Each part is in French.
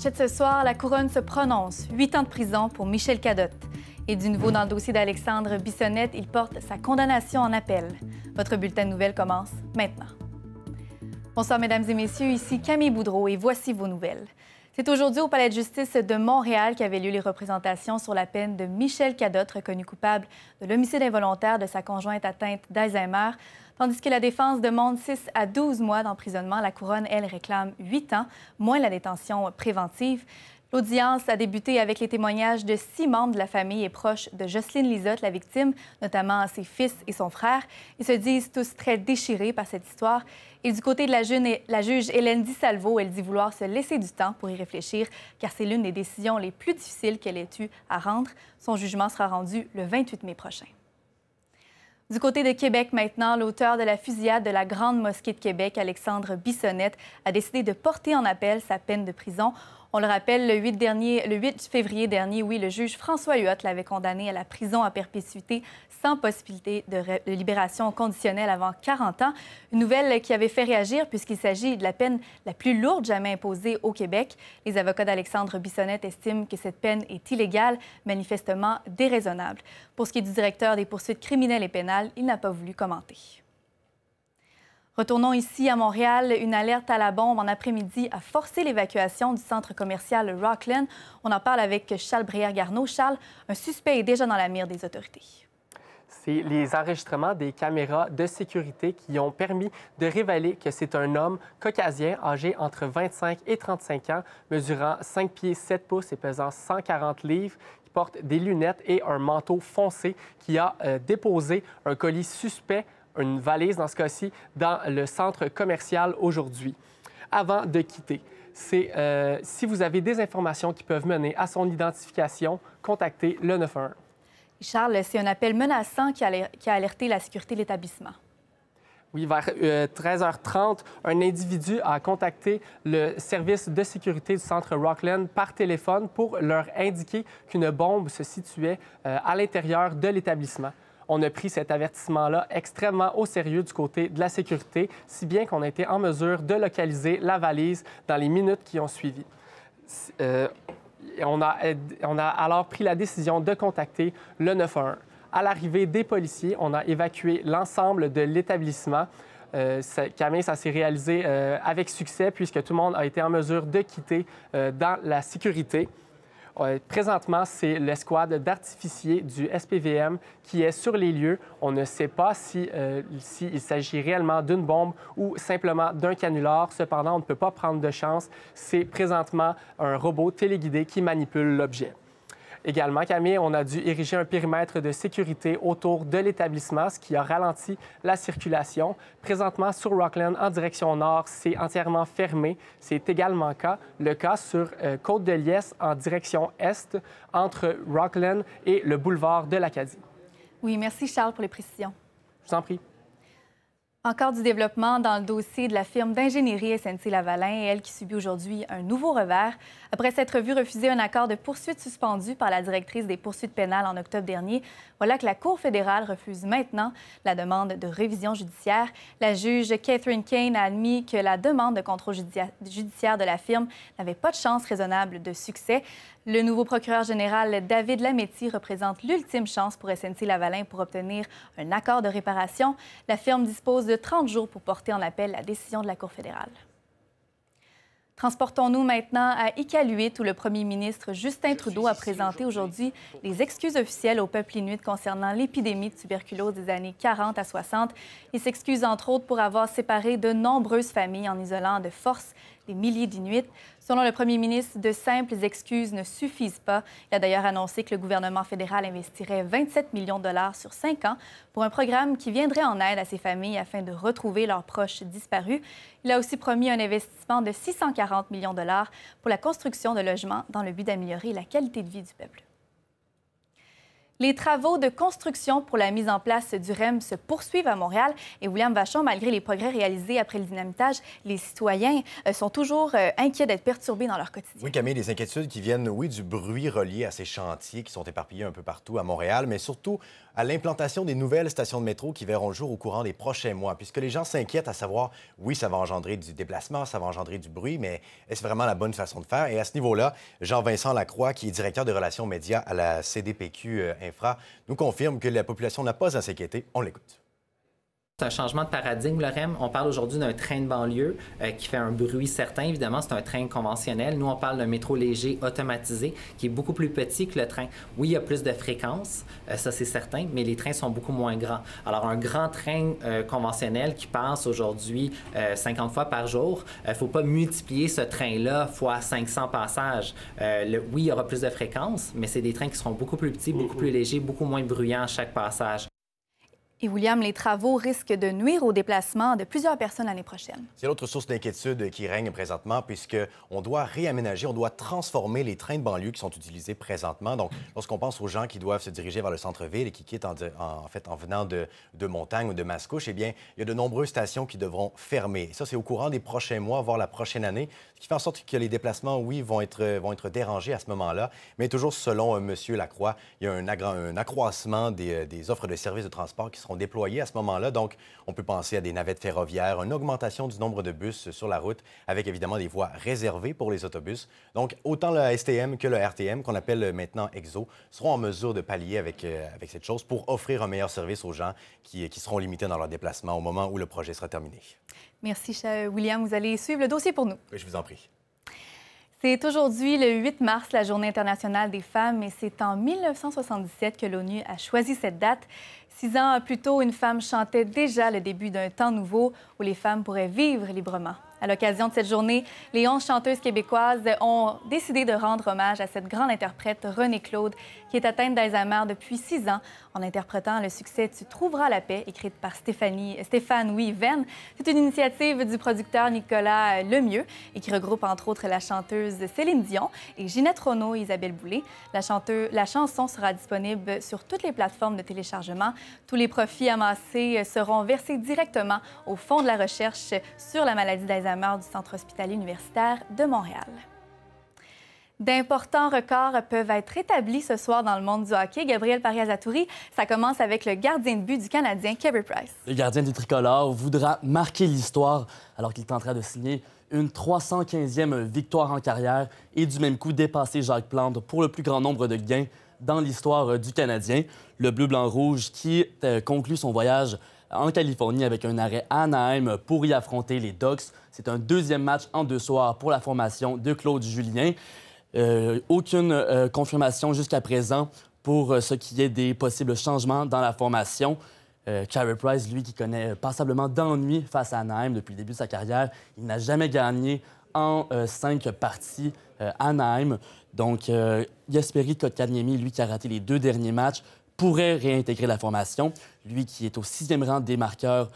manchette ce soir, la couronne se prononce. 8 ans de prison pour Michel Cadotte. Et du nouveau dans le dossier d'Alexandre Bissonnette, il porte sa condamnation en appel. Votre bulletin de nouvelles commence maintenant. Bonsoir, mesdames et messieurs. Ici Camille Boudreau et voici vos nouvelles. C'est aujourd'hui au Palais de justice de Montréal qu'avaient lieu les représentations sur la peine de Michel Cadotte, reconnu coupable de l'homicide involontaire de sa conjointe atteinte d'Alzheimer. Tandis que la défense demande 6 à 12 mois d'emprisonnement, la couronne, elle, réclame 8 ans, moins la détention préventive. L'audience a débuté avec les témoignages de 6 membres de la famille et proches de Jocelyne Lizotte, la victime, notamment ses fils et son frère. Ils se disent tous très déchirés par cette histoire. Et du côté de la juge Hélène Di Salvo, elle dit vouloir se laisser du temps pour y réfléchir, car c'est l'une des décisions les plus difficiles qu'elle ait eu à rendre. Son jugement sera rendu le 28 mai prochain. Du côté de Québec maintenant, l'auteur de la fusillade de la Grande Mosquée de Québec, Alexandre Bissonnette, a décidé de porter en appel sa peine de prison. On le rappelle, le 8 février dernier, le juge François Huot l'avait condamné à la prison à perpétuité sans possibilité de libération conditionnelle avant 40 ans. Une nouvelle qui avait fait réagir puisqu'il s'agit de la peine la plus lourde jamais imposée au Québec. Les avocats d'Alexandre Bissonnette estiment que cette peine est illégale, manifestement déraisonnable. Pour ce qui est du directeur des poursuites criminelles et pénales, il n'a pas voulu commenter. Retournons ici à Montréal. Une alerte à la bombe en après-midi a forcé l'évacuation du centre commercial Rockland. On en parle avec Charles Brière-Garneau. Charles, un suspect est déjà dans la mire des autorités. C'est les enregistrements des caméras de sécurité qui ont permis de révéler que c'est un homme caucasien âgé entre 25 et 35 ans, mesurant 5 pieds 7 pouces et pesant 140 livres, qui porte des lunettes et un manteau foncé, qui a déposé un colis suspect, une valise dans ce cas-ci, dans le centre commercial aujourd'hui. Avant de quitter, si vous avez des informations qui peuvent mener à son identification, contactez le 911. Charles, c'est un appel menaçant qui a alerté la sécurité de l'établissement. Oui, vers 13h30, un individu a contacté le service de sécurité du centre Rockland par téléphone pour leur indiquer qu'une bombe se situait à l'intérieur de l'établissement. On a pris cet avertissement-là extrêmement au sérieux du côté de la sécurité, si bien qu'on a été en mesure de localiser la valise dans les minutes qui ont suivi. On a alors pris la décision de contacter le 911. À l'arrivée des policiers, on a évacué l'ensemble de l'établissement. Camille, ça s'est réalisé avec succès puisque tout le monde a été en mesure de quitter dans la sécurité. Présentement, c'est l'escouade d'artificiers du SPVM qui est sur les lieux. On ne sait pas s'il s'agit réellement d'une bombe ou simplement d'un canular. Cependant, on ne peut pas prendre de chance. C'est présentement un robot téléguidé qui manipule l'objet. Également, Camille, on a dû ériger un périmètre de sécurité autour de l'établissement, ce qui a ralenti la circulation. Présentement, sur Rockland, en direction nord, c'est entièrement fermé. C'est également le cas sur Côte-de-Liesse, en direction est, entre Rockland et le boulevard de l'Acadie. Oui, merci Charles pour les précisions. Je vous en prie. Encore du développement dans le dossier de la firme d'ingénierie SNC-Lavalin, elle qui subit aujourd'hui un nouveau revers. Après s'être vue refuser un accord de poursuite suspendu par la directrice des poursuites pénales en octobre dernier, voilà que la Cour fédérale refuse maintenant la demande de révision judiciaire. La juge Catherine Kane a admis que la demande de contrôle judiciaire de la firme n'avait pas de chance raisonnable de succès. Le nouveau procureur général David Lametti représente l'ultime chance pour SNC-Lavalin pour obtenir un accord de réparation. La firme dispose de 30 jours pour porter en appel la décision de la Cour fédérale. Transportons-nous maintenant à Iqaluit, où le premier ministre Justin Trudeau a présenté aujourd'hui les excuses officielles au peuple inuit concernant l'épidémie de tuberculose des années 40 à 60. Il s'excuse entre autres pour avoir séparé de nombreuses familles en isolant de force des milliers d'Inuits. Selon le premier ministre, de simples excuses ne suffisent pas. Il a d'ailleurs annoncé que le gouvernement fédéral investirait 27 millions de dollars sur 5 ans pour un programme qui viendrait en aide à ces familles afin de retrouver leurs proches disparus. Il a aussi promis un investissement de 640 millions de dollars pour la construction de logements dans le but d'améliorer la qualité de vie du peuple. Les travaux de construction pour la mise en place du REM se poursuivent à Montréal. Et William Vachon, malgré les progrès réalisés après le dynamitage, les citoyens sont toujours inquiets d'être perturbés dans leur quotidien. Oui, Camille, des inquiétudes qui viennent, oui, du bruit relié à ces chantiers qui sont éparpillés un peu partout à Montréal, mais surtout à l'implantation des nouvelles stations de métro qui verront le jour au courant des prochains mois, puisque les gens s'inquiètent à savoir, oui, ça va engendrer du déplacement, ça va engendrer du bruit, mais est-ce vraiment la bonne façon de faire? Et à ce niveau-là, Jean-Vincent Lacroix, qui est directeur de relations médias à la CDPQ Infra, nous confirme que la population n'a pas à s'inquiéter. On l'écoute. C'est un changement de paradigme, le REM. On parle aujourd'hui d'un train de banlieue qui fait un bruit certain. Évidemment, c'est un train conventionnel. Nous, on parle d'un métro léger automatisé qui est beaucoup plus petit que le train. Oui, il y a plus de fréquences, ça c'est certain, mais les trains sont beaucoup moins grands. Alors, un grand train conventionnel qui passe aujourd'hui 50 fois par jour, il ne faut pas multiplier ce train-là fois 500 passages. Oui, il y aura plus de fréquences, mais c'est des trains qui seront beaucoup plus petits, beaucoup plus légers, beaucoup moins bruyants à chaque passage. Et William, les travaux risquent de nuire au déplacement de plusieurs personnes l'année prochaine. C'est l'autre source d'inquiétude qui règne présentement, puisqu'on doit réaménager, on doit transformer les trains de banlieue qui sont utilisés présentement. Donc, lorsqu'on pense aux gens qui doivent se diriger vers le centre-ville et qui quittent en venant de Montagne ou de Mascouche, eh bien, il y a de nombreuses stations qui devront fermer. Et ça, c'est au courant des prochains mois, voire la prochaine année, ce qui fait en sorte que les déplacements, oui, vont être dérangés à ce moment-là. Mais toujours selon M. Lacroix, il y a un accroissement des offres de services de transport qui seront déployés à ce moment-là. Donc, on peut penser à des navettes ferroviaires, une augmentation du nombre de bus sur la route, avec évidemment des voies réservées pour les autobus. Donc, autant le STM que le RTM, qu'on appelle maintenant EXO, seront en mesure de pallier avec cette chose pour offrir un meilleur service aux gens qui seront limités dans leur déplacement au moment où le projet sera terminé. Merci, William. Vous allez suivre le dossier pour nous. Oui, je vous en prie. C'est aujourd'hui le 8 mars, la Journée internationale des femmes, et c'est en 1977 que l'ONU a choisi cette date. 6 ans plus tôt, une femme chantait déjà le début d'un temps nouveau où les femmes pourraient vivre librement. À l'occasion de cette journée, les 11 chanteuses québécoises ont décidé de rendre hommage à cette grande interprète Renée Claude, qui est atteinte d'Alzheimer depuis 6 ans, en interprétant le succès « Tu trouveras la paix », écrite par Stéphane Venn. C'est une initiative du producteur Nicolas Lemieux et qui regroupe entre autres la chanteuse Céline Dion et Ginette Renault et Isabelle Boulay. La chanson sera disponible sur toutes les plateformes de téléchargement. Tous les profits amassés seront versés directement au Fonds de la recherche sur la maladie d'Alzheimer du Centre hospitalier universitaire de Montréal. D'importants records peuvent être établis ce soir dans le monde du hockey. Gabriel Pariazatouri, ça commence avec le gardien de but du Canadien, Carey Price. Le gardien du tricolore voudra marquer l'histoire alors qu'il tentera de signer une 315e victoire en carrière et du même coup dépasser Jacques Plante pour le plus grand nombre de gains dans l'histoire du Canadien. Le bleu-blanc-rouge qui conclut son voyage en Californie avec un arrêt à Anaheim pour y affronter les Ducks. C'est un deuxième match en 2 soirs pour la formation de Claude Julien. Aucune confirmation jusqu'à présent pour ce qui est des possibles changements dans la formation. Carey Price, lui, qui connaît passablement d'ennuis face à Anaheim depuis le début de sa carrière, il n'a jamais gagné en 5 parties à Anaheim. Donc, Jesperi Kotkaniemi, lui qui a raté les 2 derniers matchs, pourrait réintégrer la formation, lui qui est au 6e rang des marqueurs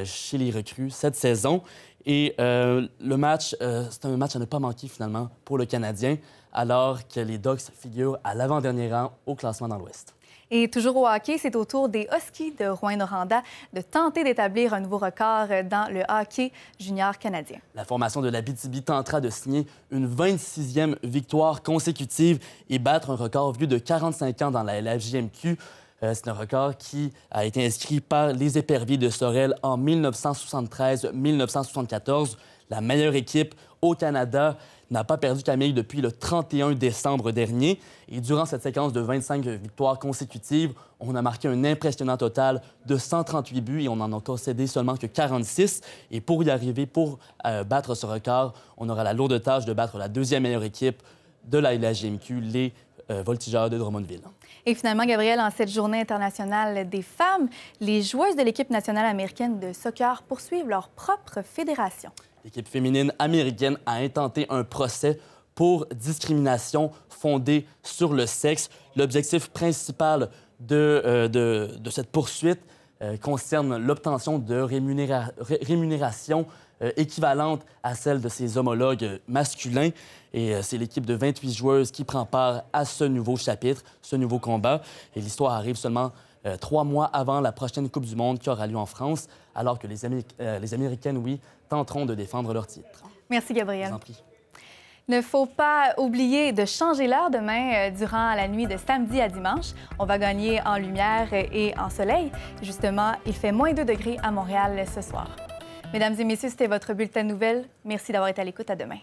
chez les recrues cette saison. Et le match, c'est un match à ne pas manquer finalement pour le Canadien, alors que les Ducks figurent à l'avant-dernier rang au classement dans l'Ouest. Et toujours au hockey, c'est au tour des Huskies de Rouyn-Noranda de tenter d'établir un nouveau record dans le hockey junior canadien. La formation de l'Abitibi tentera de signer une 26e victoire consécutive et battre un record vieux de 45 ans dans la LHJMQ. C'est un record qui a été inscrit par les Éperviers de Sorel en 1973-1974. La meilleure équipe au Canada n'a pas perdu Camille depuis le 31 décembre dernier. Et durant cette séquence de 25 victoires consécutives, on a marqué un impressionnant total de 138 buts et on n'en a concédé seulement que 46. Et pour y arriver, pour battre ce record, on aura la lourde tâche de battre la 2e meilleure équipe de la LHJMQ, les Voltigeurs de Drummondville. Et finalement, Gabriel, en cette journée internationale des femmes, les joueuses de l'équipe nationale américaine de soccer poursuivent leur propre fédération. L'équipe féminine américaine a intenté un procès pour discrimination fondée sur le sexe. L'objectif principal de cette poursuite concerne l'obtention de rémunération équivalente à celle de ses homologues masculins. Et c'est l'équipe de 28 joueuses qui prend part à ce nouveau chapitre, ce nouveau combat. Et l'histoire arrive seulement 3 mois avant la prochaine Coupe du monde qui aura lieu en France, alors que les Américaines, oui, tenteront de défendre leur titre. Merci, Gabriel. Je vous en prie. Ne faut pas oublier de changer l'heure demain durant la nuit de samedi à dimanche. On va gagner en lumière et en soleil. Justement, il fait moins 2 degrés à Montréal ce soir. Mesdames et messieurs, c'était votre bulletin de nouvelles. Merci d'avoir été à l'écoute. À demain.